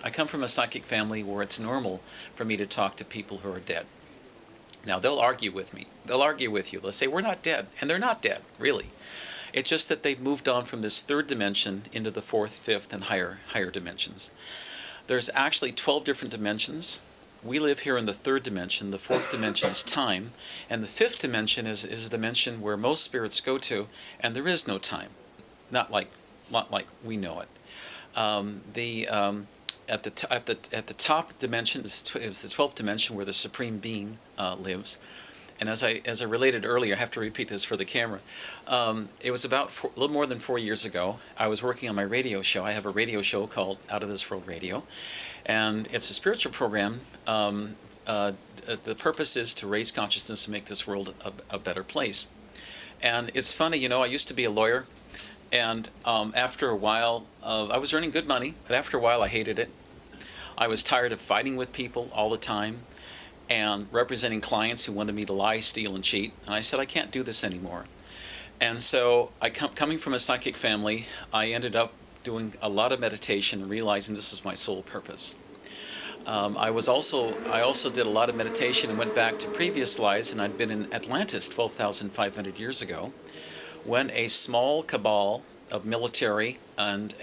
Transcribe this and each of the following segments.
I come from a psychic family where it's normal for me to talk to people who are dead. Now, they'll argue with me. They'll argue with you. They'll say, we're not dead. And they're not dead, really. It's just that they've moved on from this third dimension into the fourth, fifth, and higher dimensions. There's actually 12 different dimensions. We live here in the third dimension. The fourth dimension is time. And the fifth dimension is a dimension where most spirits go to, and there is no time. Not like we know it. At the top dimension is the 12th dimension where the Supreme Being lives. And as I related earlier, I have to repeat this for the camera. It was about a little more than 4 years ago. I was working on my radio show. I have a radio show called Out of This World Radio, and it's a spiritual program. The purpose is to raise consciousness and make this world a better place. And it's funny, I used to be a lawyer, and after a while, I was earning good money, but after a while I hated it. I was tired of fighting with people all the time and representing clients who wanted me to lie, steal, and cheat. And I said, I can't do this anymore. And so, coming from a psychic family, I ended up doing a lot of meditation and realizing this was my sole purpose. I also did a lot of meditation and went back to previous lives, and I'd been in Atlantis 12,500 years ago, when a small cabal of military and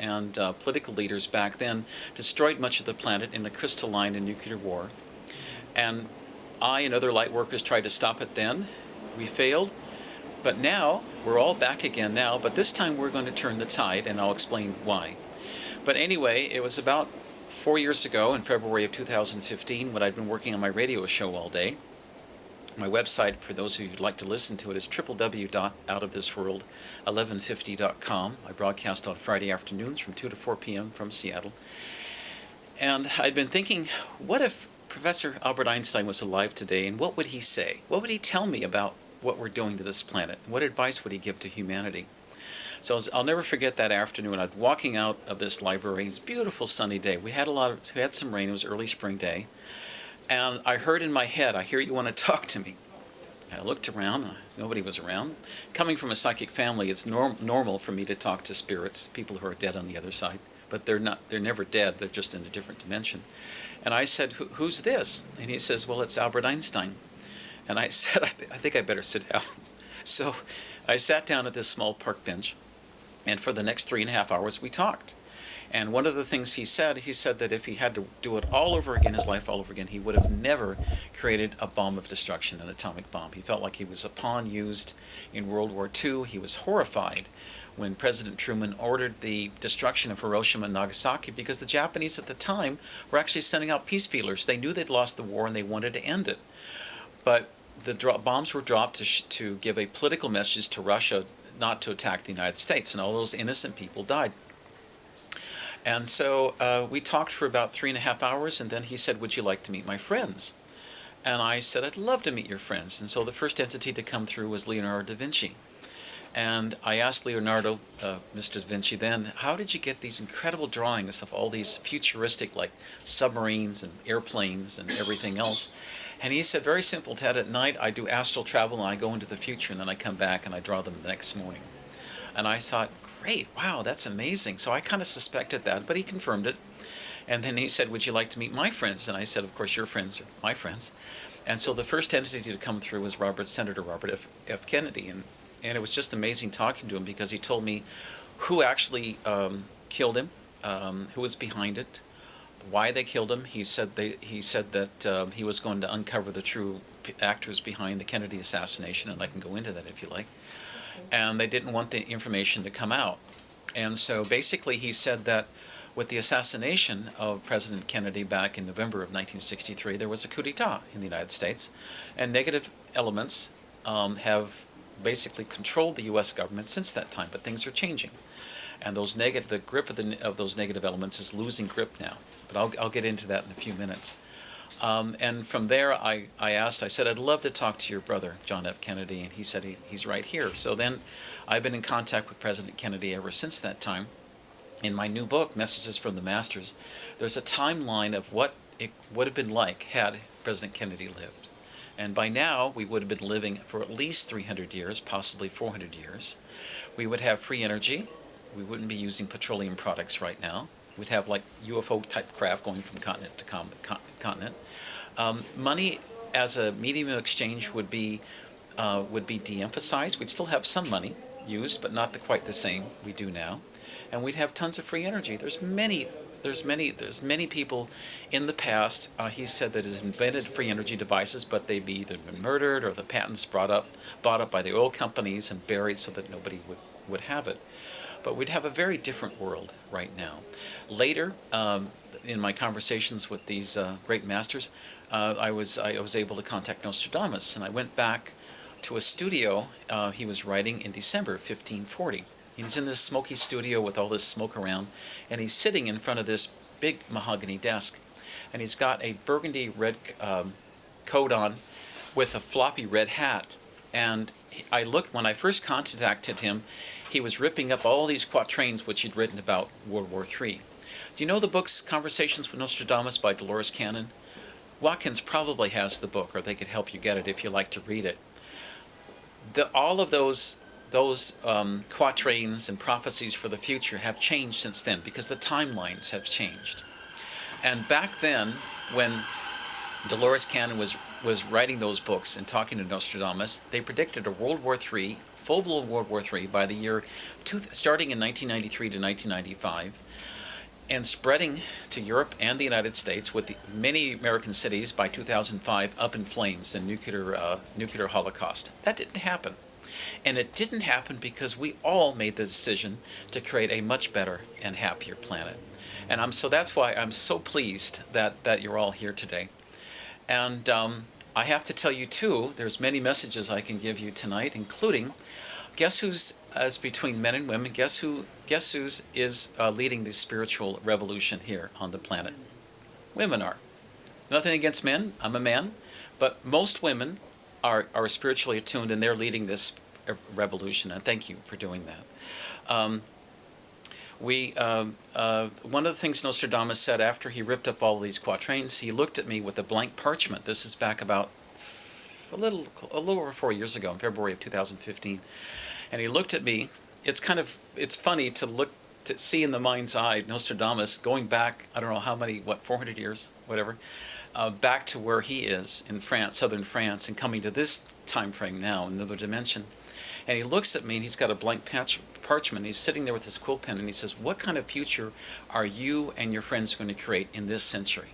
political leaders back then destroyed much of the planet in a crystalline and nuclear war. And I and other light workers tried to stop it then. We failed. But now, we're all back again now, but this time we're going to turn the tide, and I'll explain why. But anyway, it was about 4 years ago, in February of 2015, when I'd been working on my radio show all day. My website, for those of you who'd like to listen to it, is www.outofthisworld1150.com. I broadcast on Friday afternoons from 2 to 4 p.m. from Seattle. And I'd been thinking, what if Professor Albert Einstein was alive today, and what would he say? What would he tell me about what we're doing to this planet? What advice would he give to humanity? So I'll never forget that afternoon. I'm walking out of this library. It was a beautiful sunny day. We had some rain. It was early spring day. And I heard in my head, I hear you want to talk to me. And I looked around. Nobody was around. Coming from a psychic family, it's normal for me to talk to spirits, people who are dead on the other side. But they're never dead. They're just in a different dimension. And I said, who's this? And he says, well, it's Albert Einstein. And I said, I think I better sit down. So I sat down at this small park bench, and for the next 3.5 hours we talked. And one of the things he said that if he had to do it all over again, his life all over again, he would have never created a bomb of destruction, an atomic bomb. He felt like he was a pawn used in World War II. He was horrified when President Truman ordered the destruction of Hiroshima and Nagasaki, because the Japanese at the time were actually sending out peace feelers. They knew they'd lost the war and they wanted to end it. But the bombs were dropped to give a political message to Russia not to attack the United States, and all those innocent people died. And so we talked for about 3.5 hours, and then he said, would you like to meet my friends? And I said, I'd love to meet your friends. And so the first entity to come through was Leonardo da Vinci. And I asked Leonardo, Mr. da Vinci then, how did you get these incredible drawings of all these futuristic, like submarines and airplanes and everything else? And he said, very simple, Ted, at night I do astral travel and I go into the future, and then I come back and I draw them the next morning. And I thought, great, wow, that's amazing. So I kind of suspected that, but he confirmed it. And then he said, would you like to meet my friends? And I said, of course, your friends are my friends. And so the first entity to come through was Senator Robert F. Kennedy. And it was just amazing talking to him, because he told me who actually killed him, who was behind it, why they killed him. He said that he was going to uncover the true actors behind the Kennedy assassination, and I can go into that if you like. And they didn't want the information to come out. And so basically he said that with the assassination of President Kennedy back in November of 1963, there was a coup d'etat in the United States, and negative elements have basically controlled the U.S. government since that time, but things are changing. And the grip of those negative elements is losing grip now. But I'll get into that in a few minutes. And from there, I said, I'd love to talk to your brother, John F. Kennedy, and he said he's right here. So then I've been in contact with President Kennedy ever since that time. In my new book, Messages from the Masters, there's a timeline of what it would have been like had President Kennedy lived. And by now, we would have been living for at least 300 years, possibly 400 years. We would have free energy. We wouldn't be using petroleum products right now. We'd have like UFO type craft going from continent to continent. Money as a medium of exchange would be de-emphasized. We'd still have some money used, but not quite the same we do now. And we'd have tons of free energy. There's many people in the past, he said, that has invented free energy devices, but they've either been murdered or the patents bought up by the oil companies and buried so that nobody would have it. But we'd have a very different world right now. Later, in my conversations with these great masters, I was able to contact Nostradamus, and I went back to a studio he was writing in December 1540. He's in this smoky studio with all this smoke around, and he's sitting in front of this big mahogany desk, and he's got a burgundy red coat on with a floppy red hat. And when I first contacted him, he was ripping up all these quatrains which he'd written about World War III. Do you know the book's Conversations with Nostradamus by Dolores Cannon? Watkins probably has the book, or they could help you get it if you like to read it. All of those quatrains and prophecies for the future have changed since then because the timelines have changed. And back then, when Dolores Cannon was writing those books and talking to Nostradamus, they predicted a World War III, full-blown World War III, by the year starting in 1993 to 1995, and spreading to Europe and the United States, with many American cities by 2005 up in flames and nuclear holocaust. That didn't happen. And it didn't happen because we all made the decision to create a much better and happier planet. And so that's why I'm so pleased that you're all here today. And I have to tell you too, there's many messages I can give you tonight, including, guess who's, as between men and women, guess who's is leading the spiritual revolution here on the planet? Women are. Nothing against men, I'm a man, but most women are spiritually attuned, and they're leading this revolution, and thank you for doing that. One of the things Nostradamus said after he ripped up all these quatrains, he looked at me with a blank parchment. This is back about a little over 4 years ago, in February of 2015, and he looked at me. It's funny to see in the mind's eye Nostradamus going back, I don't know how many, 400 years, whatever, back to where he is in France, southern France, and coming to this time frame now, another dimension. And he looks at me, and he's got a blank parchment. He's sitting there with his quill pen, and he says, "What kind of future are you and your friends going to create in this century?"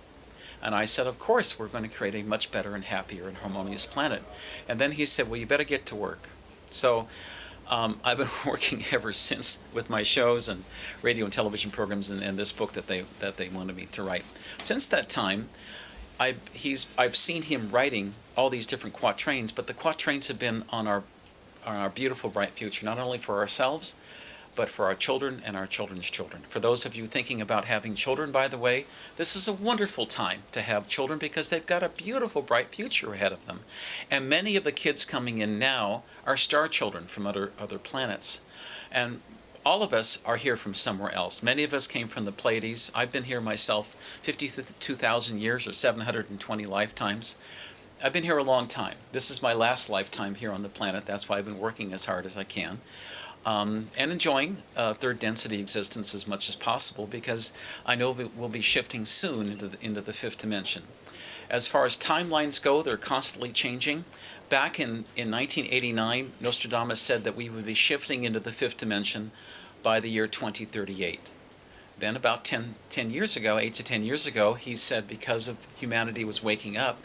And I said, "Of course, we're going to create a much better and happier and harmonious planet." And then he said, "Well, you better get to work." So I've been working ever since with my shows and radio and television programs and this book that they wanted me to write. Since that time, I've seen him writing all these different quatrains, but the quatrains have been on our beautiful, bright future, not only for ourselves, but for our children and our children's children. For those of you thinking about having children, by the way, this is a wonderful time to have children because they've got a beautiful, bright future ahead of them. And many of the kids coming in now are star children from other planets. And all of us are here from somewhere else. Many of us came from the Pleiades. I've been here myself 52,000 years, or 720 lifetimes. I've been here a long time. This is my last lifetime here on the planet. That's why I've been working as hard as I can. And enjoying third density existence as much as possible, because I know we'll be shifting soon into the fifth dimension. As far as timelines go, they're constantly changing. Back in 1989, Nostradamus said that we would be shifting into the fifth dimension by the year 2038. Then about 8 to 10 years ago, he said because of humanity was waking up,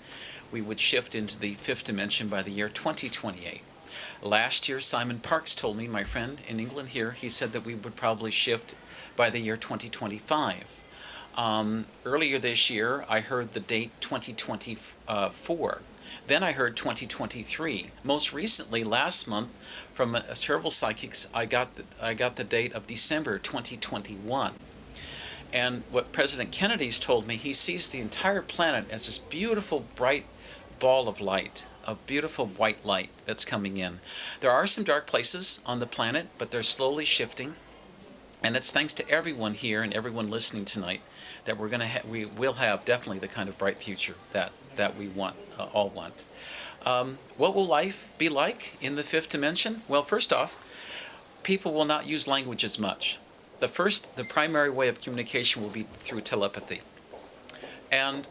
we would shift into the fifth dimension by the year 2028. Last year, Simon Parkes told me, my friend in England here, he said that we would probably shift by the year 2025. Earlier this year, I heard the date 2024. Then I heard 2023. Most recently, last month, from several psychics, I got the date of December 2021. And what President Kennedy's told me, he sees the entire planet as this beautiful, bright ball of light, a beautiful white light that's coming in. There are some dark places on the planet, but they're slowly shifting. And it's thanks to everyone here and everyone listening tonight that we will have definitely the kind of bright future that we want, all want. What will life be like in the fifth dimension? Well, first off, people will not use language as much. the primary way of communication will be through telepathy. And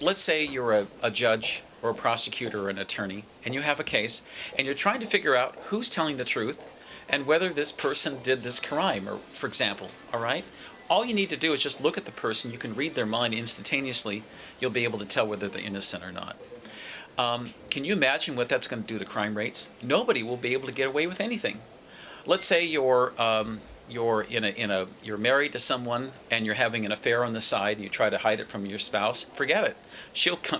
let's say you're a judge or a prosecutor or an attorney, and you have a case, and you're trying to figure out who's telling the truth and whether this person did this crime, or, for example, all right? All you need to do is just look at the person. You can read their mind instantaneously. You'll be able to tell whether they're innocent or not. Can you imagine what that's going to do to crime rates? Nobody will be able to get away with anything. Let's say you're married to someone and you're having an affair on the side and you try to hide it from your spouse. Forget it.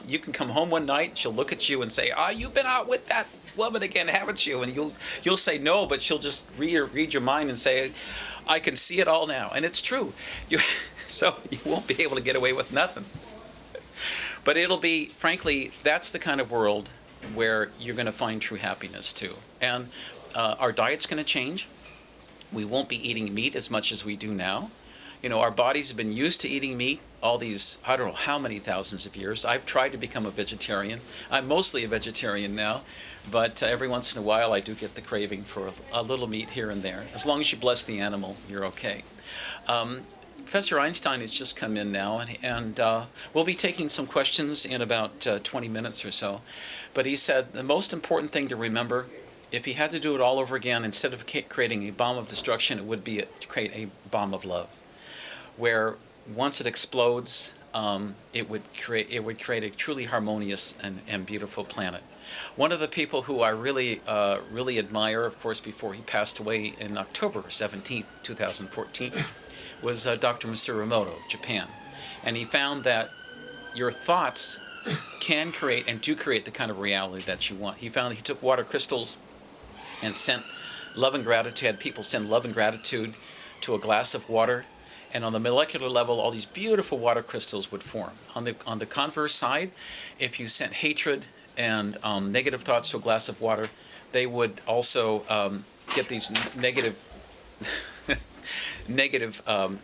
You can come home one night, she'll look at you and say, you've been out with that woman again, haven't you? And you'll say no, but she'll just read your mind and say, I can see it all now. And it's true. So you won't be able to get away with nothing. But it'll be, frankly, that's the kind of world where you're going to find true happiness too. And our diet's going to change. We won't be eating meat as much as we do now. Our bodies have been used to eating meat all these, I don't know how many thousands of years. I've tried to become a vegetarian. I'm mostly a vegetarian now, but every once in a while I do get the craving for a little meat here and there. As long as you bless the animal, you're okay. Professor Einstein has just come in now, and we'll be taking some questions in about 20 minutes or so. But he said the most important thing to remember, if he had to do it all over again, instead of creating a bomb of destruction, it would be to create a bomb of love, where once it explodes, it would create a truly harmonious and beautiful planet. One of the people who I really admire, of course, before he passed away in October 17th, 2014, was Dr. Masaru Emoto of Japan. And he found that your thoughts can create and do create the kind of reality that you want. He took water crystals and sent love and gratitude, had people send love and gratitude to a glass of water, and on the molecular level, all these beautiful water crystals would form. On the converse side, if you sent hatred and negative thoughts to a glass of water, they would also get these negative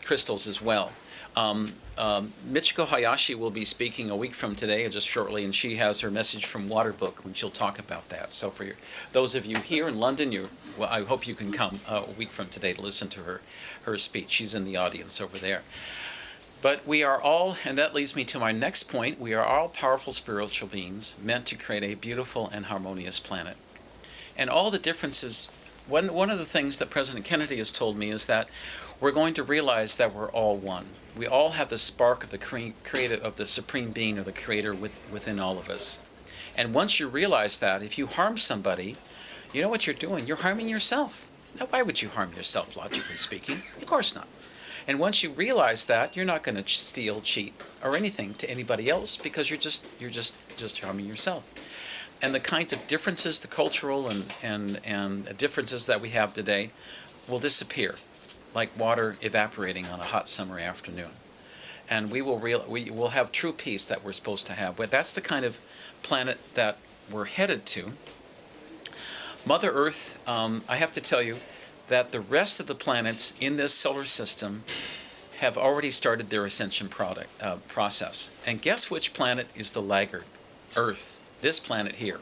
crystals as well. Michiko Hayashi will be speaking a week from today, just shortly, and she has her message from Water Book when she'll talk about that. So for those of you here in London, I hope you can come a week from today to listen to her speech. She's in the audience over there. But we are all, and that leads me to my next point, we are all powerful spiritual beings meant to create a beautiful and harmonious planet. And all the differences, one of the things that President Kennedy has told me is that we're going to realize that we're all one. We all have the spark of the creative, of the Supreme Being or the Creator within all of us. And once you realize that, if you harm somebody, you know what you're doing? You're harming yourself. Now, why would you harm yourself, logically speaking? Of course not. And once you realize that, you're not going to steal, cheat, or anything to anybody else because you're just harming yourself. And the kinds of differences, the cultural and differences that we have today, will disappear, like water evaporating on a hot summer afternoon. And we will have true peace that we're supposed to have. But that's the kind of planet that we're headed to. Mother Earth, I have to tell you that the rest of the planets in this solar system have already started their ascension process. And guess which planet is the laggard? Earth, this planet here.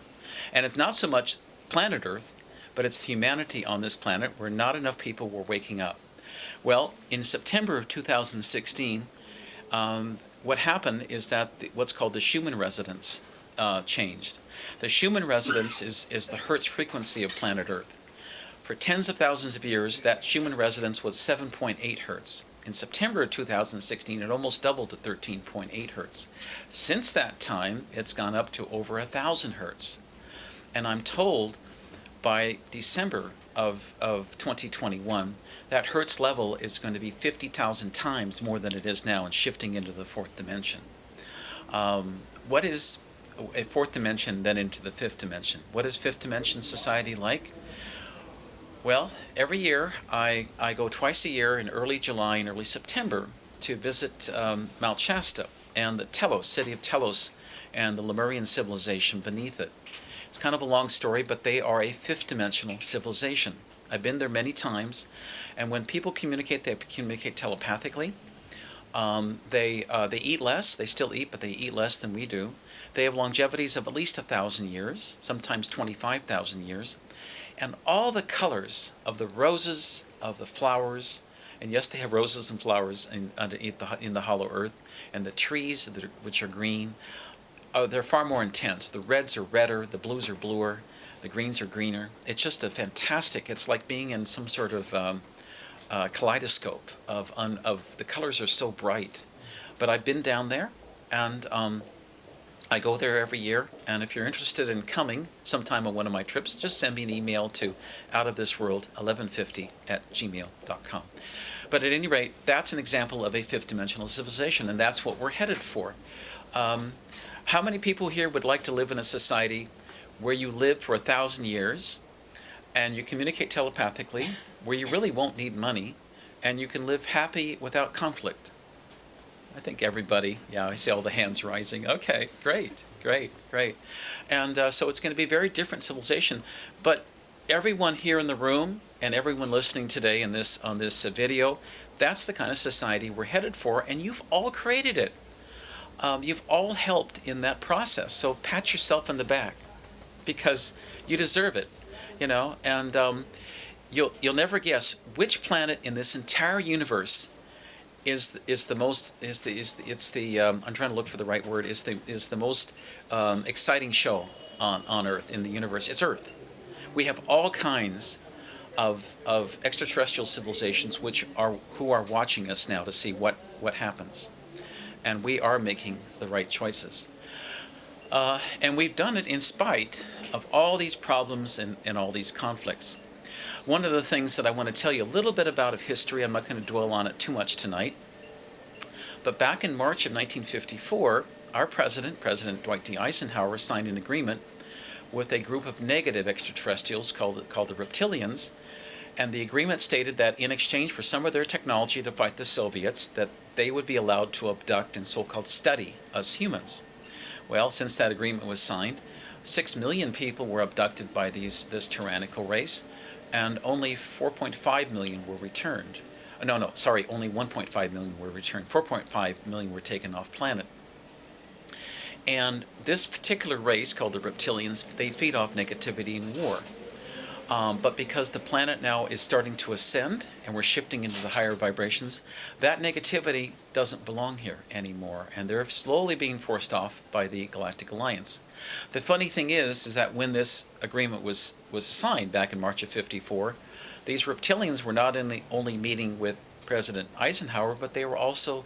And it's not so much planet Earth, but it's humanity on this planet where not enough people were waking up. Well, in September of 2016, what happened is that what's called the Schumann resonance changed. The Schumann resonance is the Hertz frequency of planet Earth. For tens of thousands of years, that Schumann resonance was 7.8 hertz. In September of 2016, it almost doubled to 13.8 hertz. Since that time, it's gone up to over 1,000 hertz. And I'm told by December of 2021, that hertz level is going to be 50,000 times more than it is now and shifting into the fourth dimension. What is a fourth dimension, then into the fifth dimension? What is fifth dimension society like? Well, every year I go twice a year in early July and early September to visit Mount Shasta and the Telos, city of Telos, and the Lemurian civilization beneath it. It's kind of a long story, but they are a fifth dimensional civilization. I've been there many times, and when people communicate, they communicate telepathically. They eat less. They still eat, but they eat less than we do. They have longevities of at least 1,000 years, sometimes 25,000 years. And all the colors of the roses, of the flowers, And yes, they have roses and flowers underneath in the hollow earth, and the trees, which are green, they're far more intense. The reds are redder, the blues are bluer, the greens are greener. It's just a fantastic. It's like being in some sort of kaleidoscope of the colors are so bright. But I've been down there, and I go there every year. And if you're interested in coming sometime on one of my trips, just send me an email to outofthisworld1150@gmail.com. But at any rate, that's an example of a fifth dimensional civilization, and that's what we're headed for. How many people here would like to live in a society where you live for 1,000 years and you communicate telepathically, where you really won't need money, and you can live happy without conflict? I think everybody, yeah, I see all the hands rising. Okay, great, great, great. And so it's going to be a very different civilization. But everyone here in the room and everyone listening today on this video, that's the kind of society we're headed for, and you've all created it. You've all helped in that process. So pat yourself on the back, because you deserve it, And you'll never guess which planet in this entire universe is the most I'm trying to look for the right word, is the most exciting show on Earth in the universe. It's Earth. We have all kinds of extraterrestrial civilizations who are watching us now to see what happens, and we are making the right choices. And we've done it in spite of all these problems and all these conflicts. One of the things that I want to tell you a little bit about of history, I'm not going to dwell on it too much tonight, but back in March of 1954, our President Dwight D. Eisenhower, signed an agreement with a group of negative extraterrestrials called the Reptilians, and the agreement stated that in exchange for some of their technology to fight the Soviets, that they would be allowed to abduct and so-called study us humans. Well, since that agreement was signed, 6 million people were abducted by this tyrannical race, and only 4.5 million were returned. Only 1.5 million were returned. 4.5 million were taken off planet. And this particular race, called the Reptilians, they feed off negativity and war. But because the planet now is starting to ascend and we're shifting into the higher vibrations, that negativity doesn't belong here anymore, and they're slowly being forced off by the Galactic Alliance. The funny thing is that when this agreement was signed back in March of '54, these Reptilians were not only meeting with President Eisenhower, but they were also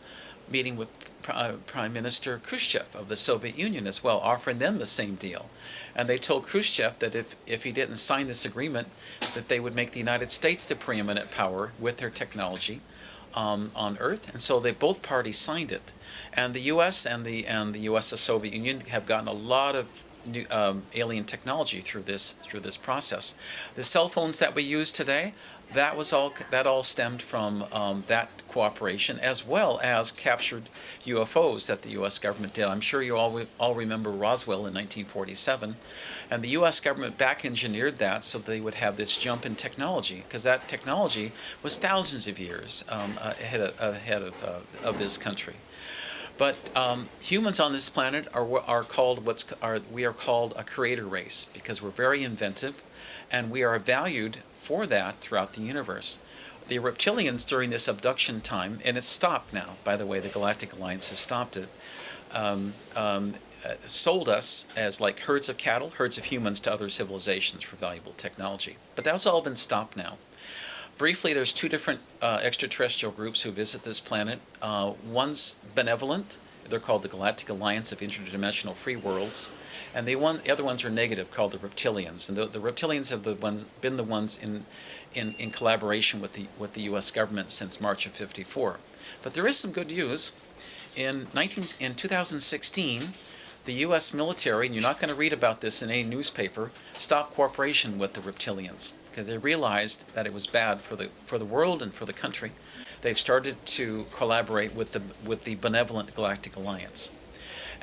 meeting with Prime Minister Khrushchev of the Soviet Union as well, offering them the same deal. And they told Khrushchev that if he didn't sign this agreement, that they would make the United States the preeminent power with their technology on Earth. And so both parties signed it. And the U.S. and the U.S. and Soviet Union have gotten a lot of new, alien technology through this process. The cell phones that we use today, that all stemmed from that cooperation, as well as captured UFOs that the U.S. government did. I'm sure you all remember Roswell in 1947, and the U.S. government back engineered that so they would have this jump in technology, because that technology was thousands of years ahead of this country. But humans on this planet are called a creator race, because we're very inventive, and we are valued for that throughout the universe. The Reptilians, during this abduction time, and it's stopped now, by the way, the Galactic Alliance has stopped it, sold us as like herds of cattle, herds of humans to other civilizations for valuable technology. But that's all been stopped now. Briefly, there's two different extraterrestrial groups who visit this planet. One's benevolent. They're called the Galactic Alliance of Interdimensional Free Worlds. And the other ones are negative, called the Reptilians. And the Reptilians have been the ones in collaboration with the U.S. government since March of '54. But there is some good news. In 2016, the U.S. military, and you're not going to read about this in any newspaper, stopped cooperation with the Reptilians because they realized that it was bad for the world and for the country. They've started to collaborate with the benevolent Galactic Alliance.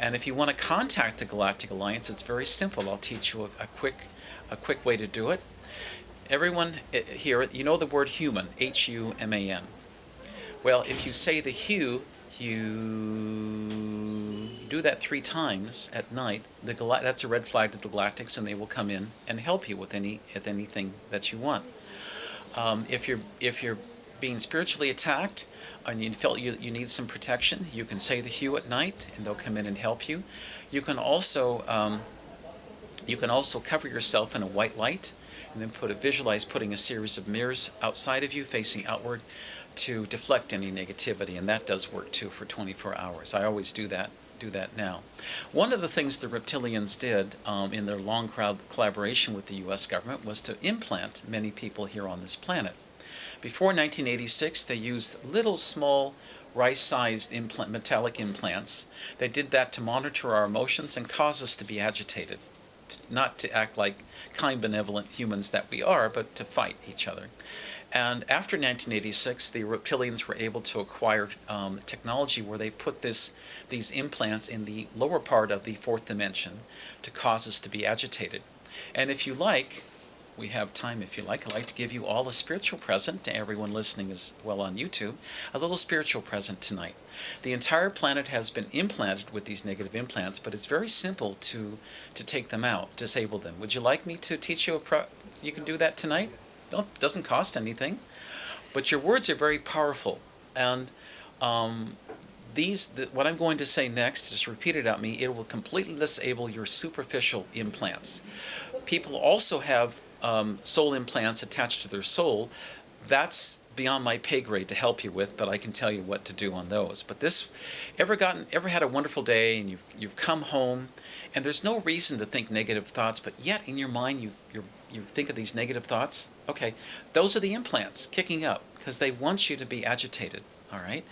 And if you want to contact the Galactic Alliance, it's very simple. I'll teach you a quick way to do it. Everyone here, you know the word human, H-U-M-A-N. Well, if you say the you do that 3 times at night, that's a red flag to the Galactics, and they will come in and help you with anything that you want. If you're being spiritually attacked and you felt you need some protection, you can say the hue at night and they'll come in and help you. You can also cover yourself in a white light and then visualize putting a series of mirrors outside of you facing outward to deflect any negativity, and that does work too for 24 hours. I always do that now. One of the things the reptilians did in their long collaboration with the U.S. government was to implant many people here on this planet. Before 1986, they used little small rice-sized metallic implants. They did that to monitor our emotions and cause us to be agitated, not to act like kind, benevolent humans that we are, but to fight each other. And after 1986, the reptilians were able to acquire technology where they put these implants in the lower part of the fourth dimension to cause us to be agitated. And if you like, we have time if you like, I'd like to give you all a spiritual present to everyone listening as well on YouTube, a little spiritual present tonight. The entire planet has been implanted with these negative implants, but it's very simple to take them out, disable them. Would you like me to teach you you can do that tonight? Doesn't cost anything, but your words are very powerful. And what I'm going to say next, just repeat it out me, it will completely disable your superficial implants. People also have soul implants attached to their soul. That's beyond my pay grade to help you with, but I can tell you what to do on those. But ever had a wonderful day and you've come home and there's no reason to think negative thoughts, but yet in your mind you think of these negative thoughts? Okay, those are the implants kicking up because they want you to be agitated. All right,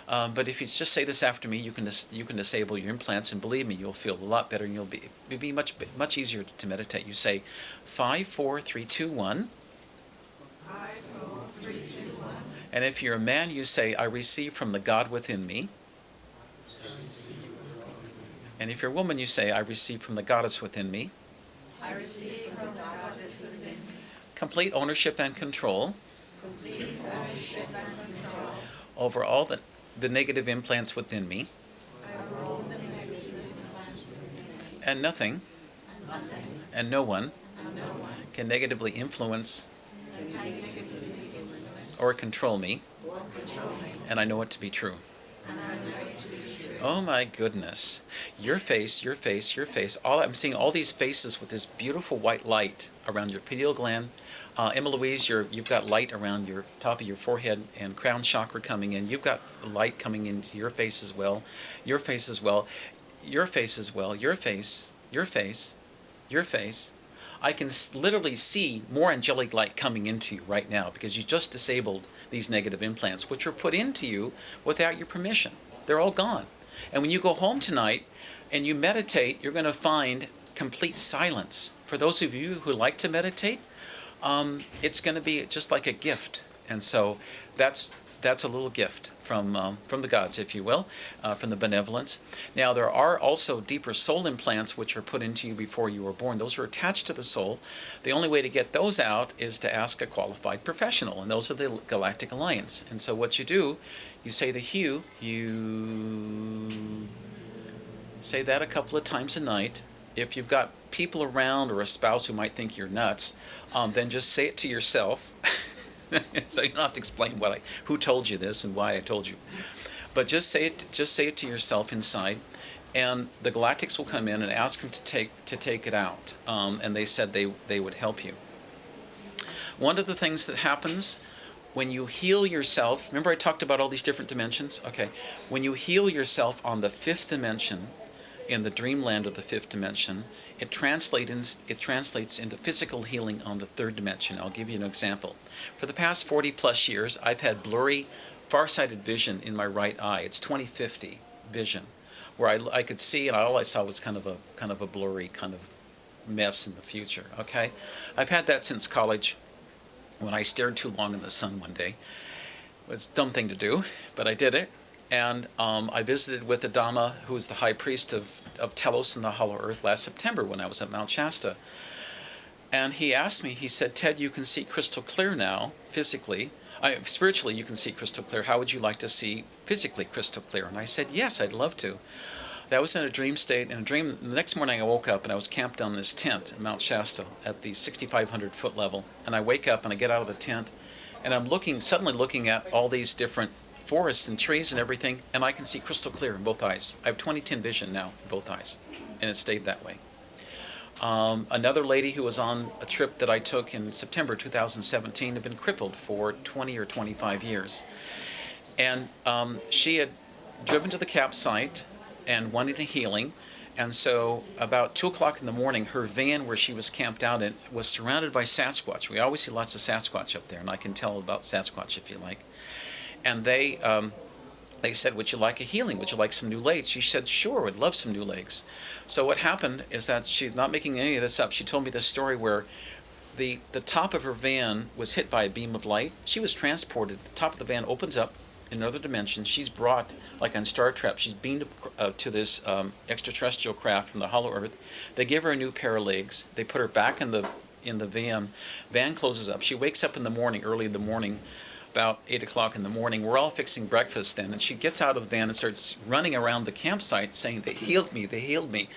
but if you just say this after me, you can disable your implants, and believe me, you'll feel a lot better, and it'll be much easier to meditate. You say, 5, 4, 3, 2, 1. 5, 4, 3, 2, 1. And if you're a man, you say, I receive from the God within me. And if you're a woman, you say, I receive from the Goddess within me. I receive from the Goddess within me. Complete ownership and control. Complete ownership and control. Over all the negative implants within me. Over all the negative implants within me. And nothing. And no one. Can negatively influence. Or control me. And I know it to be true. Oh my goodness. Your face. I'm seeing all these faces with this beautiful white light around your pineal gland. Emma Louise, you've got light around your top of your forehead and crown chakra coming in. You've got light coming into your face as well. Your face as well. Your face as well. Your face. I can literally see more angelic light coming into you right now because you just disabled these negative implants, which were put into you without your permission. They're all gone. And when you go home tonight and you meditate, you're going to find complete silence. For those of you who like to meditate, it's going to be just like a gift. And so that's a little gift from the gods, if you will, from the benevolence. Now, there are also deeper soul implants which are put into you before you were born. Those are attached to the soul. The only way to get those out is to ask a qualified professional, and those are the Galactic Alliance. And so what you do, you say the hue, you say that a couple of times a night. If you've got people around or a spouse who might think you're nuts, then just say it to yourself. So you don't have to explain who told you this and why I told you. But just say it to yourself inside, and the Galactics will come in and ask them to take it out. And they said they would help you. One of the things that happens when you heal yourself, remember I talked about all these different dimensions? Okay. When you heal yourself on the fifth dimension, in the dreamland of the fifth dimension, it translates into physical healing on the third dimension. I'll give you an example. For the past 40 plus years, I've had blurry, farsighted vision in my right eye. It's 20/50 vision, where I could see, and all I saw was kind of a blurry kind of mess in the future. Okay, I've had that since college, when I stared too long in the sun one day. It was a dumb thing to do, but I did it. And I visited with the Dhamma, who was the high priest of Telos in the Hollow Earth last September when I was at Mount Shasta. And he asked me, he said, Ted, you can see crystal clear now, physically. Spiritually, you can see crystal clear. How would you like to see physically crystal clear? And I said, yes, I'd love to. That was in a dream state. In a dream, the next morning I woke up and I was camped on this tent at Mount Shasta at the 6,500 foot level. And I wake up and I get out of the tent and I'm suddenly looking at all these different forests and trees and everything, and I can see crystal clear in both eyes. I have 20/10 vision now in both eyes, and it stayed that way. Another lady who was on a trip that I took in September 2017 had been crippled for 20 or 25 years. And she had driven to the campsite and wanted a healing. And so about 2 o'clock in the morning, her van where she was camped out in was surrounded by Sasquatch. We always see lots of Sasquatch up there, and I can tell about Sasquatch if you like. And they said, would you like a healing? Would you like some new legs? She said, sure, I'd love some new legs. So what happened is that she's not making any of this up. She told me this story where the top of her van was hit by a beam of light. She was transported. The top of the van opens up in another dimension. She's brought, like on Star Trek, she's beamed to this extraterrestrial craft from the hollow earth. They give her a new pair of legs. They put her back in the van. Van closes up. She wakes up in the morning, early in the morning, about 8 o'clock in the morning. We're all fixing breakfast then, and she gets out of the van and starts running around the campsite saying, they healed me, they healed me.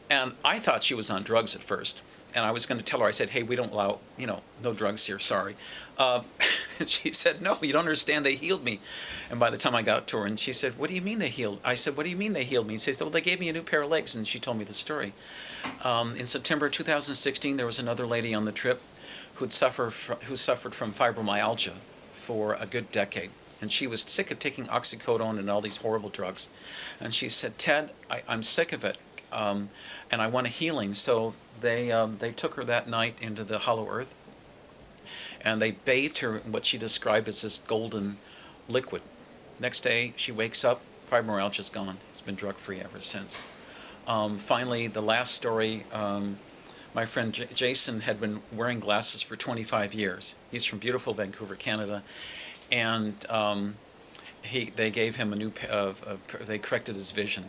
And I thought she was on drugs at first. And I was going to tell her, I said, hey, we don't allow, no drugs here, sorry. And she said, no, you don't understand, they healed me. And by the time I got to her, and she said, what do you mean they healed? I said, what do you mean they healed me? She said, well, they gave me a new pair of legs, and she told me the story. In September 2016, there was another lady on the trip who suffered from fibromyalgia for a good decade. And she was sick of taking oxycodone and all these horrible drugs. And she said, Ted, I'm sick of it, and I want a healing. So they took her that night into the hollow earth, and they bathed her in what she described as this golden liquid. Next day, she wakes up, fibromyalgia's gone. It's been drug-free ever since. Finally, the last story, my friend Jason had been wearing glasses for 25 years. He's from beautiful Vancouver, Canada, and they gave him a new, they corrected his vision.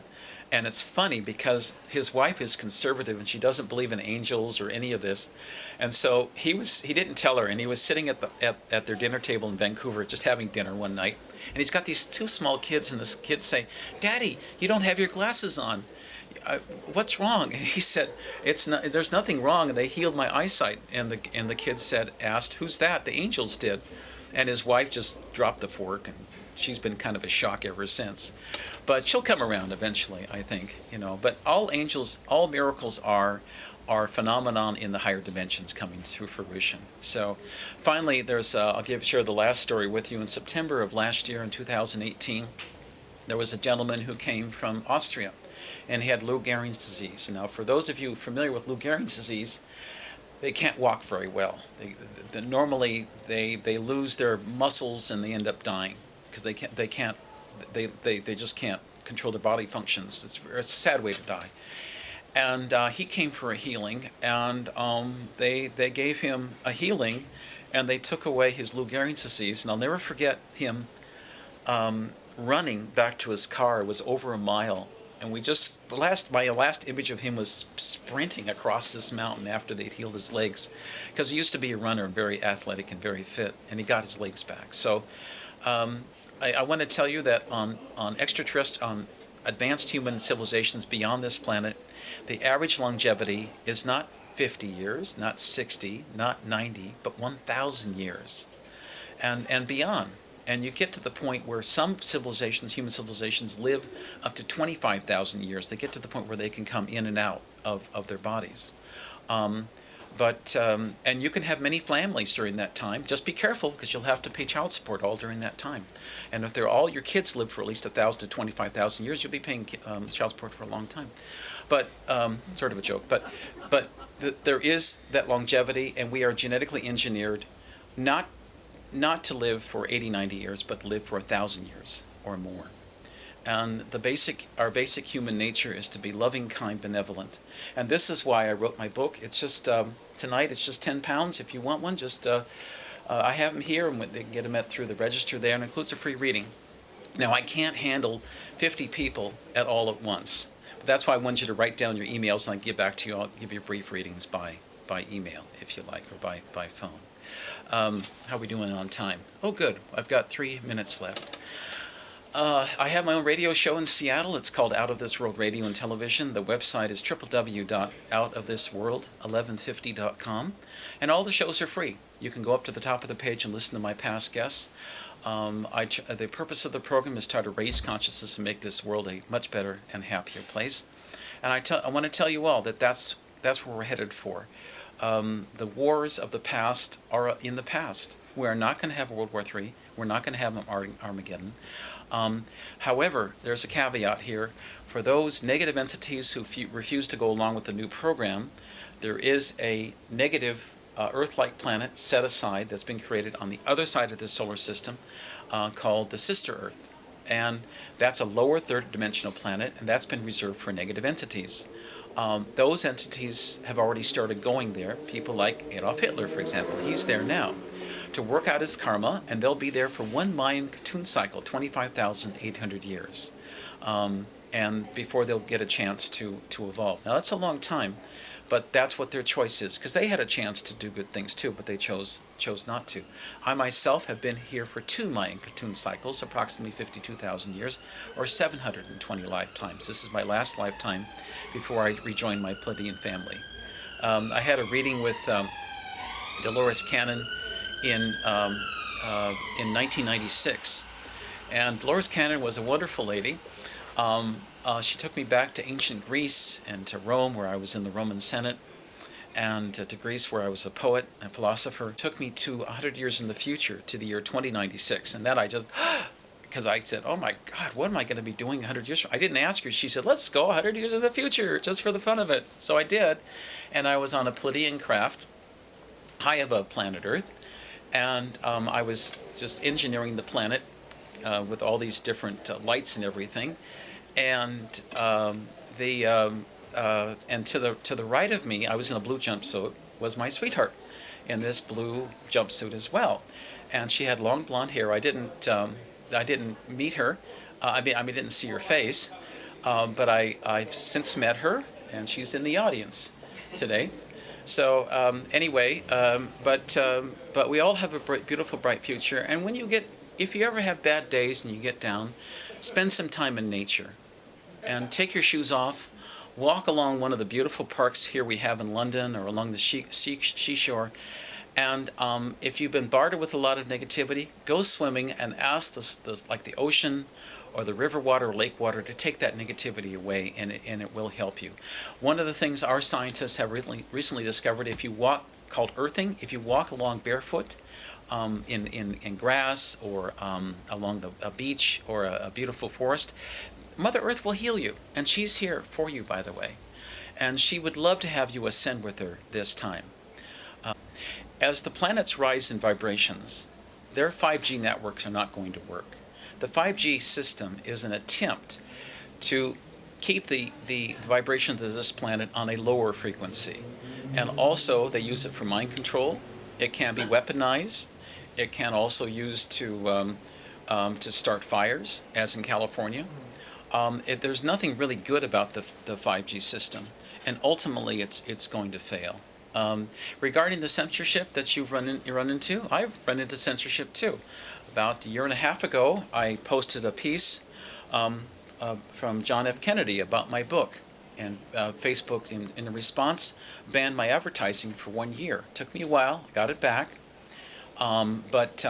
And it's funny because his wife is conservative and she doesn't believe in angels or any of this. And so he didn't tell her, and he was sitting at their dinner table in Vancouver just having dinner one night. And he's got these two small kids, and this kid say, Daddy, you don't have your glasses on. What's wrong? And he said, there's nothing wrong, and they healed my eyesight. And the kid asked, who's that? The angels did. And his wife just dropped the fork, and she's been kind of a shock ever since. But she'll come around eventually, I think, But all miracles are phenomenon in the higher dimensions coming to fruition. So finally, I'll share the last story with you. In September of last year, in 2018, there was a gentleman who came from Austria, and he had Lou Gehrig's disease. Now, for those of you familiar with Lou Gehrig's disease, they can't walk very well. Normally, they lose their muscles and they end up dying because they just can't control their body functions. It's a sad way to die. And he came for a healing, and they gave him a healing, and they took away his Lou Gehrig's disease. And I'll never forget him running back to his car. It was over a mile. And my last image of him was sprinting across this mountain after they'd healed his legs, because he used to be a runner, very athletic and very fit, and he got his legs back. So I want to tell you that on advanced human civilizations beyond this planet, the average longevity is not 50 years, not 60, not 90, but 1,000 years and beyond. And you get to the point where some civilizations, human civilizations, live up to 25,000 years. They get to the point where they can come in and out of their bodies. And you can have many families during that time. Just be careful, because you'll have to pay child support all during that time. And if all your kids live for at least 1,000 to 25,000 years, you'll be paying child support for a long time. But sort of a joke. But there is that longevity, and we are genetically engineered not to live for 80, 90 years, but live for 1,000 years or more. And our basic human nature is to be loving, kind, benevolent. And this is why I wrote my book. It's just, tonight it's just £10. If you want one, I have them here, and they can get them through the register there, and it includes a free reading. Now, I can't handle 50 people all at once. But that's why I want you to write down your emails, and I can get back to you. I'll give you brief readings by email, if you like, or by phone. How are we doing on time? Oh, good. I've got 3 minutes left. I have my own radio show in Seattle. It's called Out of This World Radio and Television. The website is www.outofthisworld1150.com. And all the shows are free. You can go up to the top of the page and listen to my past guests. The purpose of the program is to try to raise consciousness and make this world a much better and happier place. And I want to tell you all that that's where we're headed for. The wars of the past are in the past. We are not going to have World War III. We're not going to have Armageddon. However, there's a caveat here. For those negative entities who refuse to go along with the new program, there is a negative Earth-like planet set aside that's been created on the other side of the solar system called the Sister Earth. And that's a lower third-dimensional planet, and that's been reserved for negative entities. Those entities have already started going there. People like Adolf Hitler, for example. He's there now to work out his karma, and they'll be there for one Mayan Katun cycle, 25,800 years, and before they'll get a chance to evolve. Now, that's a long time, but that's what their choice is, because they had a chance to do good things too, but they chose not to. I myself have been here for 2 Mayan Katun cycles, approximately 52,000 years, or 720 lifetimes. This is my last lifetime before I rejoined my Pleiadian family. I had a reading with Dolores Cannon in 1996, and Dolores Cannon was a wonderful lady. She took me back to ancient Greece and to Rome, where I was in the Roman Senate, and to Greece, where I was a poet and philosopher. Took me to 100 years in the future, to the year 2096, and that I just, because I said, oh my God, what am I going to be doing 100 years from? I didn't ask her. She said, let's go 100 years in the future, just for the fun of it. So I did, and I was on a Pleiadian craft, high above planet Earth, and I was just engineering the planet with all these different lights and everything, and to the right of me, I was in a blue jumpsuit, was my sweetheart in this blue jumpsuit as well, and she had long blonde hair. I didn't meet her. I didn't see her face, but I've since met her, and she's in the audience today. So anyway, but we all have a beautiful, bright future. And if you ever have bad days and you get down, spend some time in nature, and take your shoes off, walk along one of the beautiful parks here we have in London, or along the seashore. And if you've been bartered with a lot of negativity, go swimming and ask the ocean or the river water or lake water to take that negativity away, and it will help you. One of the things our scientists have recently discovered, called earthing, if you walk along barefoot in grass, or along a beach or a beautiful forest, Mother Earth will heal you, and she's here for you, by the way. And she would love to have you ascend with her this time. As the planets rise in vibrations, their 5G networks are not going to work. The 5G system is an attempt to keep the vibrations of this planet on a lower frequency. And also, they use it for mind control. It can be weaponized. It can also use to start fires, as in California. There's nothing really good about the 5G system, and ultimately it's going to fail. Regarding the censorship that you run into, I've run into censorship too. About a year and a half ago, I posted a piece from John F. Kennedy about my book, and Facebook, in response, banned my advertising for 1 year. It took me a while, I got it back, but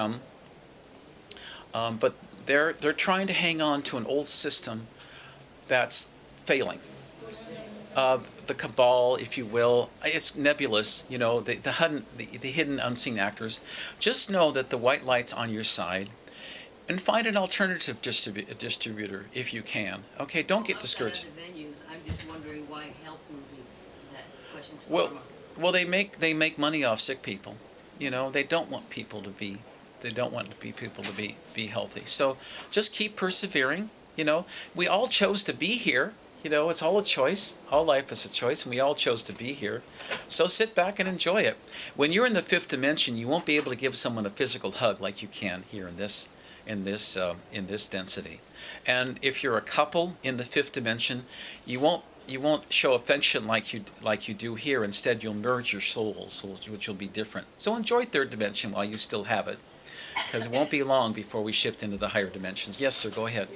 they're trying to hang on to an old system that's failing. The cabal, if you will, it's nebulous. The hidden, unseen actors. Just know that the white light's on your side, and find an alternative distributor if you can. Okay, don't get discouraged. Venues, I'm just wondering why health movie. That question's well, they make money off sick people. They don't want people to be. They don't want people to be healthy. So just keep persevering. We all chose to be here. It's all a choice. All life is a choice, and we all chose to be here. So sit back and enjoy it. When you're in the 5th dimension, you won't be able to give someone a physical hug like you can here in this density. And if you're a couple in the 5th dimension, you won't show affection like you do here. Instead, you'll merge your souls, which will be different. So enjoy 3rd dimension while you still have it. because it won't be long before we shift into the higher dimensions. Yes, sir, go ahead.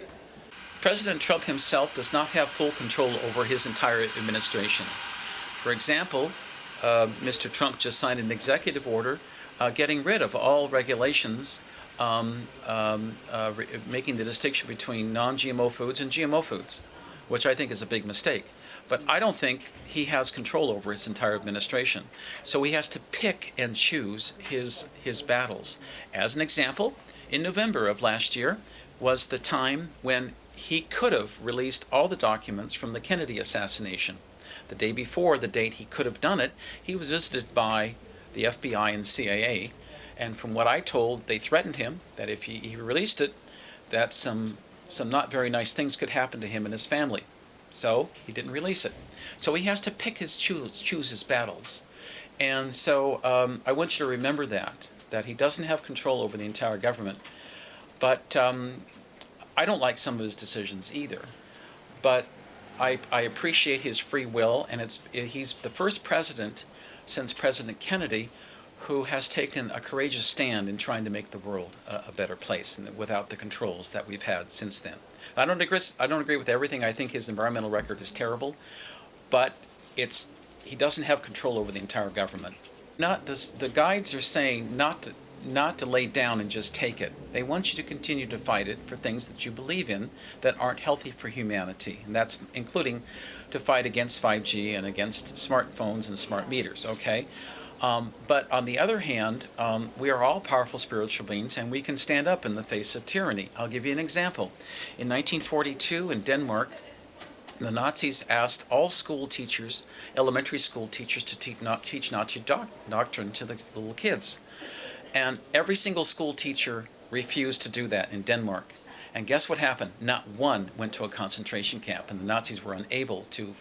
President Trump himself does not have full control over his entire administration. For example, Mr. Trump just signed an executive order getting rid of all regulations making the distinction between non-GMO foods and GMO foods, which I think is a big mistake. But I don't think he has control over his entire administration. So he has to pick and choose his battles. As an example, in November of last year was the time when he could have released all the documents from the Kennedy assassination. The day before the date he could have done it, he was visited by the FBI and CIA, and from what I told, they threatened him that if he released it, that some not very nice things could happen to him and his family. So he didn't release it. So he has to pick choose his battles. And so I want you to remember that he doesn't have control over the entire government. But I don't like some of his decisions either. But I appreciate his free will, and he's the first president since President Kennedy who has taken a courageous stand in trying to make the world a better place, and without the controls that we've had since then. I don't agree with everything. I think his environmental record is terrible, but he doesn't have control over the entire government. The guides are saying not to lay down and just take it. They want you to continue to fight it for things that you believe in that aren't healthy for humanity, and that's including to fight against 5G and against smartphones and smart meters, okay? But on the other hand, we are all powerful spiritual beings, and we can stand up in the face of tyranny. I'll give you an example. In 1942 in Denmark, the Nazis asked all school teachers, elementary school teachers, to teach Nazi doctrine to the little kids. And every single school teacher refused to do that in Denmark. And guess what happened? Not one went to a concentration camp, and the Nazis were unable to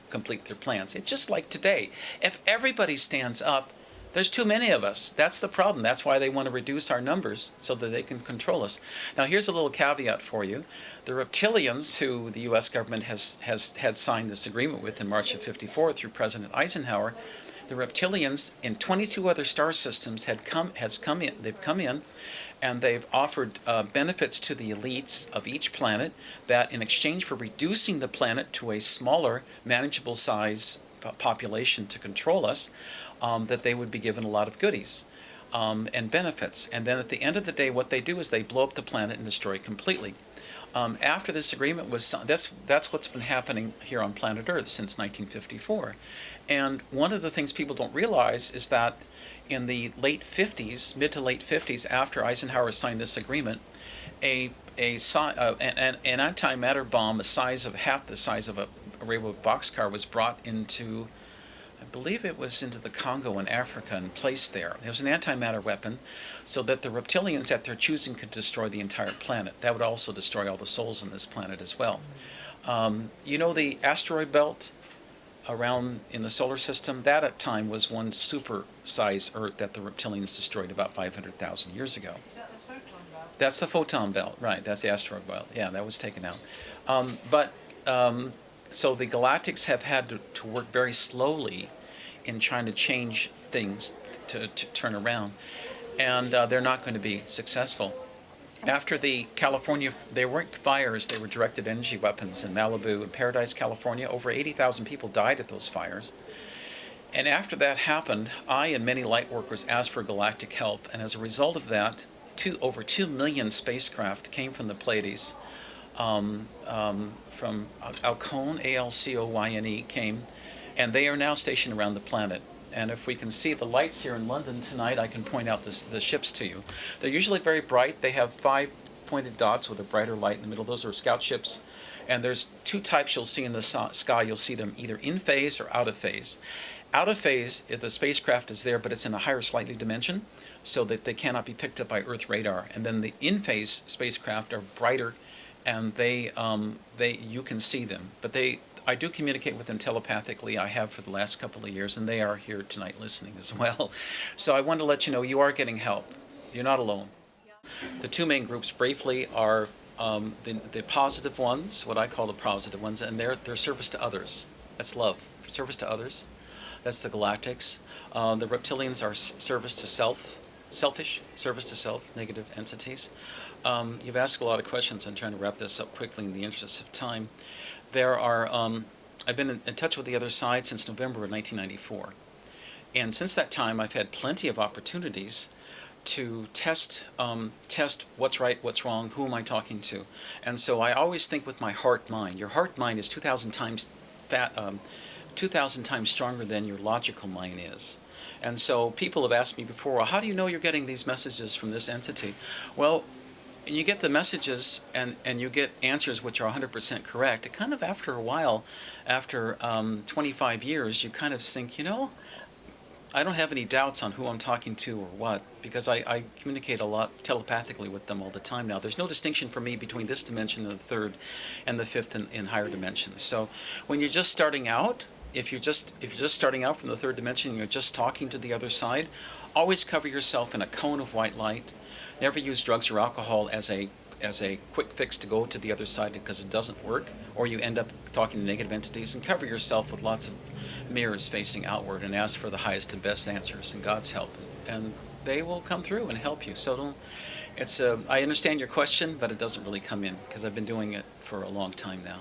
complete their plans. It's just like today. If everybody stands up, there's too many of us. That's the problem. That's why they want to reduce our numbers so that they can control us. Now, here's a little caveat for you. The reptilians, who the U.S. government had signed this agreement with in March of '54 through President Eisenhower, the reptilians in 22 other star systems they've come in, and they've offered benefits to the elites of each planet that in exchange for reducing the planet to a smaller, manageable size population to control us, that they would be given a lot of goodies and benefits. And then at the end of the day, what they do is they blow up the planet and destroy it completely. After this agreement was signed, that's what's been happening here on planet Earth since 1954. And one of the things people don't realize is that in the late 50s, mid to late 50s, after Eisenhower signed this agreement, an antimatter bomb the size of half the size of a railroad boxcar was brought into, I believe it was into the Congo in Africa, and placed there. It was an antimatter weapon, so that the reptilians at their choosing could destroy the entire planet. That would also destroy all the souls on this planet as well. You know the asteroid belt around in the solar system? That at time was one super-sized Earth that the reptilians destroyed about 500,000 years ago. Is that the photon belt? That's the photon belt, right? That's the asteroid belt. Yeah, that was taken out. So the Galactics have had to work very slowly in trying to change things to turn around, and they're not going to be successful. After the California, there weren't fires, they were directed energy weapons in Malibu and Paradise, California. Over 80,000 people died at those fires. And after that happened, I and many light workers asked for galactic help, and as a result of that, over 2 million spacecraft came from the Pleiades. From Alcone, Alcoyne came, and they are now stationed around the planet. And if we can see the lights here in London tonight, I can point out the ships to you. They're usually very bright. They have 5 pointed dots with a brighter light in the middle. Those are scout ships. And there's 2 types you'll see in the sky. You'll see them either in phase or out of phase. Out of phase, the spacecraft is there, but it's in a higher slightly dimension, so that they cannot be picked up by Earth radar. And then the in-phase spacecraft are brighter, and you can see them. But I do communicate with them telepathically. I have for the last couple of years, and they are here tonight listening as well. So I want to let you know you are getting help. You're not alone. The 2 main groups briefly are the positive ones, what I call the positive ones, and their service to others. That's love. Service to others. That's the Galactics. The reptilians are service to self, selfish, service to self, negative entities. You've asked a lot of questions. I'm trying to wrap this up quickly in the interest of time. There are, I've been in touch with the other side since November of 1994. And since that time, I've had plenty of opportunities to test what's right, what's wrong, who am I talking to. And so I always think with my heart mind. Your heart mind is 2,000 times 2,000 times stronger than your logical mind is. And so people have asked me before, well, how do you know you're getting these messages from this entity? Well, you get the messages and you get answers which are 100% correct. It kind of after a while, after 25 years, you kind of think, I don't have any doubts on who I'm talking to or what, because I communicate a lot telepathically with them all the time now. There's no distinction for me between this dimension and the third and the fifth in higher dimensions. So when you're just starting out, if you're just starting out from the third dimension and you're just talking to the other side, always cover yourself in a cone of white light. Never use drugs or alcohol as a quick fix to go to the other side because it doesn't work, or you end up talking to negative entities. And cover yourself with lots of mirrors facing outward and ask for the highest and best answers and God's help, and they will come through and help you. So I understand your question, but it doesn't really come in because I've been doing it for a long time now.